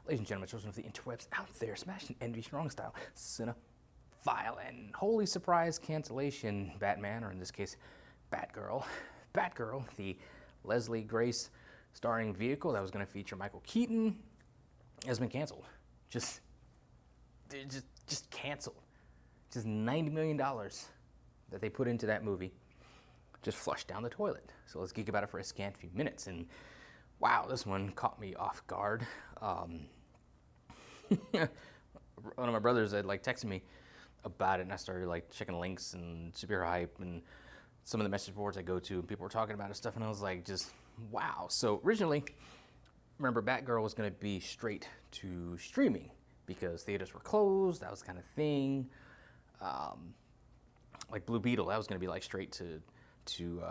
Ladies and gentlemen, children of the interwebs out there, smashing envy strong style, cinephile, and holy surprise cancellation, Batman, or in this case, Batgirl. Batgirl, the Leslie Grace starring vehicle that was going to feature Michael Keaton, has been canceled. Just canceled. Just $90 million that they put into that movie just flushed down the toilet. So let's geek about it for a scant few minutes. And wow, this one caught me off guard. One of my brothers had texted me about it, and I started checking links and superhero hype and some of the message boards I go to, and people were talking about it stuff, and I was like, just wow. So originally, remember, Batgirl was going to be straight to streaming because theaters were closed. That was kind of thing. Like Blue Beetle, that was going to be straight to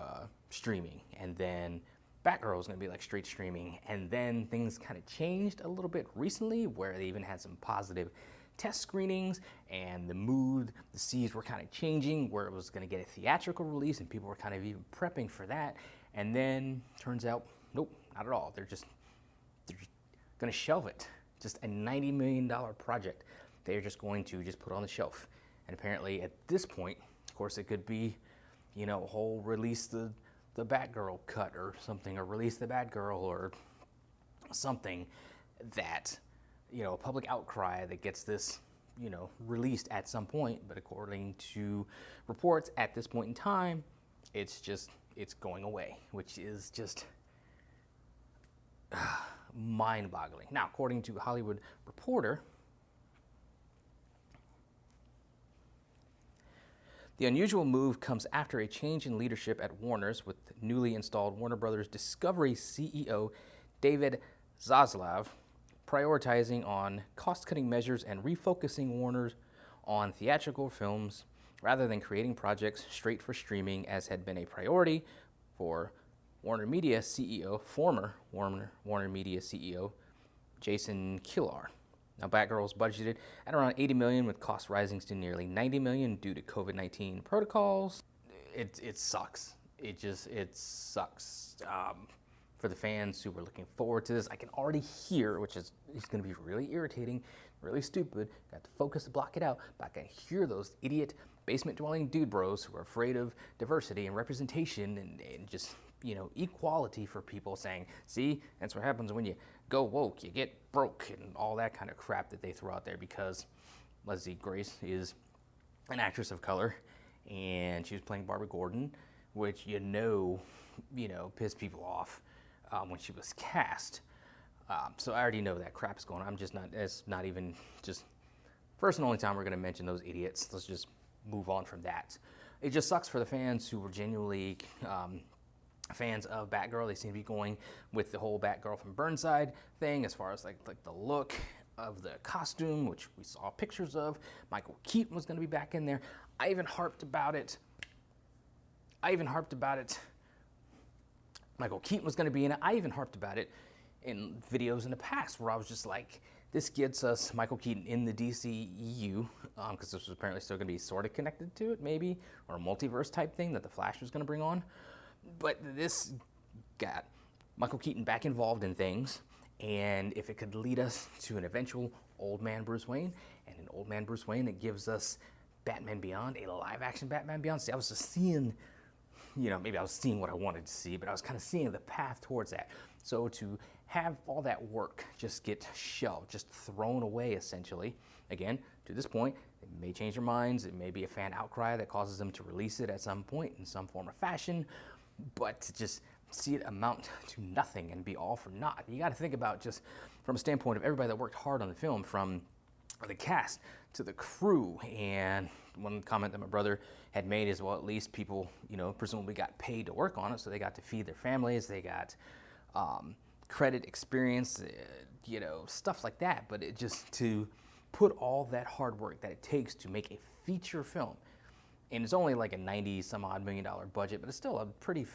streaming, and then Batgirl was going to be straight streaming, and then things kind of changed a little bit recently, where they even had some positive test screenings, and the mood, the seas were kind of changing, where it was going to get a theatrical release, and people were kind of even prepping for that. And then turns out, nope, not at all. They're just going to shelve it. Just a $90 million project they're just going to just put on the shelf. And apparently at this point, of course, it could be, a whole release the Batgirl cut or something, or release the Batgirl or something that, a public outcry that gets this, released at some point. But according to reports at this point in time, it's going away, which is just mind-boggling. Now, according to Hollywood Reporter, the unusual move comes after a change in leadership at Warner's, with newly installed Warner Brothers Discovery CEO David Zaslav prioritizing on cost-cutting measures and refocusing Warner's on theatrical films rather than creating projects straight for streaming, as had been a priority for former Warner Media CEO Jason Kilar. Now, Batgirl was budgeted at around $80 million, with costs rising to nearly $90 million due to COVID-19 protocols. It sucks. It sucks. For the fans who were looking forward to this, I can already hear, which is going to be really irritating, really stupid. Got to focus to block it out, but I can hear those idiot basement-dwelling dude bros who are afraid of diversity and representation and just equality for people, saying, see, that's what happens when you go woke, you get broke, and all that kind of crap that they throw out there, because Leslie Grace is an actress of color, and she was playing Barbara Gordon, which pissed people off when she was cast. So I already know that crap is going on. It's not even just first and only time we're going to mention those idiots. Let's just move on from that. It just sucks for the fans who were genuinely fans of Batgirl. They seem to be going with the whole Batgirl from Burnside thing, as far as like the look of the costume, which we saw pictures of. Michael Keaton was going to be back in there. I even harped about it. Michael Keaton was going to be in it. I even harped about it in videos in the past, where I was just like, this gets us Michael Keaton in the DCEU, because this was apparently still going to be sort of connected to it, maybe, or a multiverse type thing that the Flash was going to bring on. But this got Michael Keaton back involved in things, and if it could lead us to an eventual old man Bruce Wayne, and an old man Bruce Wayne that gives us Batman Beyond, a live-action Batman Beyond. See, I was just seeing, maybe I was seeing what I wanted to see, but I was kind of seeing the path towards that. So to have all that work just get shelved, just thrown away, essentially, again, to this point, they may change their minds. It may be a fan outcry that causes them to release it at some point in some form or fashion, but to just see it amount to nothing and be all for naught. You got to think about, just from a standpoint of everybody that worked hard on the film, from the cast to the crew. And one comment that my brother had made is, well, at least people, presumably got paid to work on it, so they got to feed their families, they got credit, experience, stuff like that. But it just, to put all that hard work that it takes to make a feature film, and it's only like a $90-some-odd million budget, but it's still a pretty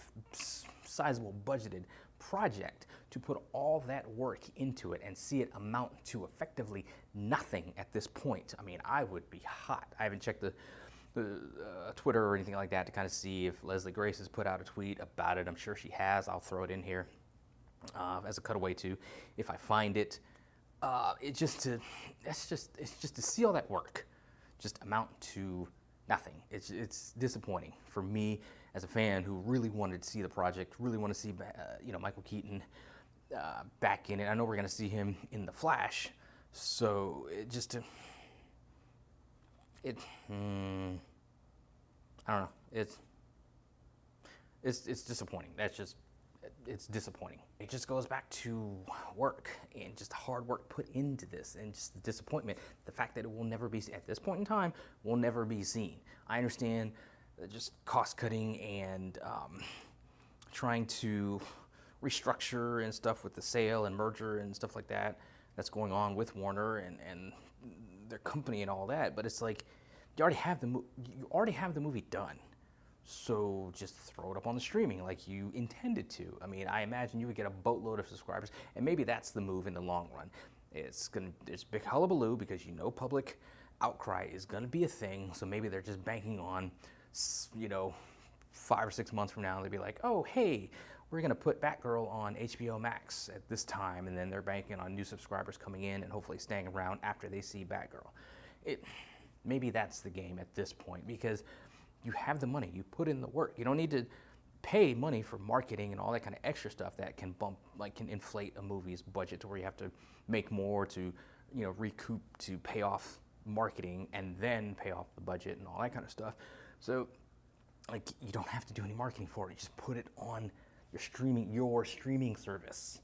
sizable budgeted project, to put all that work into it and see it amount to effectively nothing at this point. I mean, I would be hot. I haven't checked the Twitter or anything like that to kind of see if Leslie Grace has put out a tweet about it. I'm sure she has. I'll throw it in here as a cutaway too, if I find it. it's just to see all that work just amount to nothing. It's disappointing for me as a fan who really wanted to see the project, really want to see Michael Keaton back in it. I know we're going to see him in the Flash, so I don't know. It's disappointing. It's disappointing. It just goes back to work and just the hard work put into this and just the disappointment. The fact that it will never be, at this point in time, will never be seen. I understand just cost cutting and trying to restructure and stuff with the sale and merger and stuff like that that's going on with Warner and their company and all that. But it's like, you already have the movie done. So just throw it up on the streaming like you intended to. I mean, I imagine you would get a boatload of subscribers, and maybe that's the move in the long run. It's big hullabaloo because public outcry is gonna be a thing. So maybe they're just banking on, 5 or 6 months from now, they'll be like, oh, hey, we're gonna put Batgirl on HBO Max at this time, and then they're banking on new subscribers coming in and hopefully staying around after they see Batgirl. Maybe that's the game at this point, because you have the money, you put in the work. You don't need to pay money for marketing and all that kind of extra stuff that can can inflate a movie's budget to where you have to make more to, recoup to pay off marketing and then pay off the budget and all that kind of stuff. So, you don't have to do any marketing for it. You just put it on your streaming service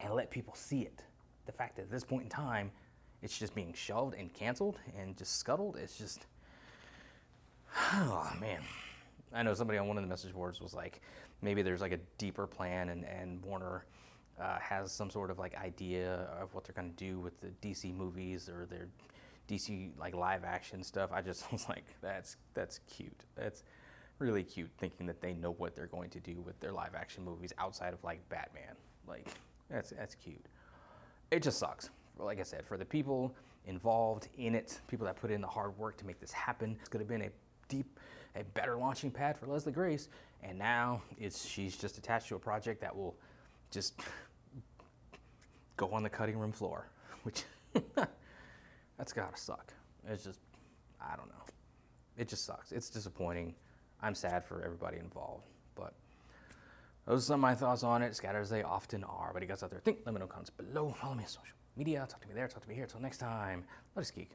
and let people see it. The fact that at this point in time, it's just being shelved and canceled and just scuttled, it's just, oh man. I know somebody on one of the message boards was like, maybe there's like a deeper plan and Warner has some sort of idea of what they're gonna do with the DC movies or their DC live action stuff. I just was like, that's cute. That's really cute, thinking that they know what they're going to do with their live action movies outside of Batman. That's cute. It just sucks. Like I said, for the people involved in it, people that put in the hard work to make this happen, it's could have been a better launching pad for Leslie Grace, and now she's just attached to a project that will just go on the cutting room floor, which that's gotta suck. It's just, I don't know. It just sucks. It's disappointing. I'm sad for everybody involved, but those are some of my thoughts on it, scattered as they often are. But you guys out there think, let me know in the comments below. Follow me on social media. Talk to me there. Talk to me here. Until next time, let us geek.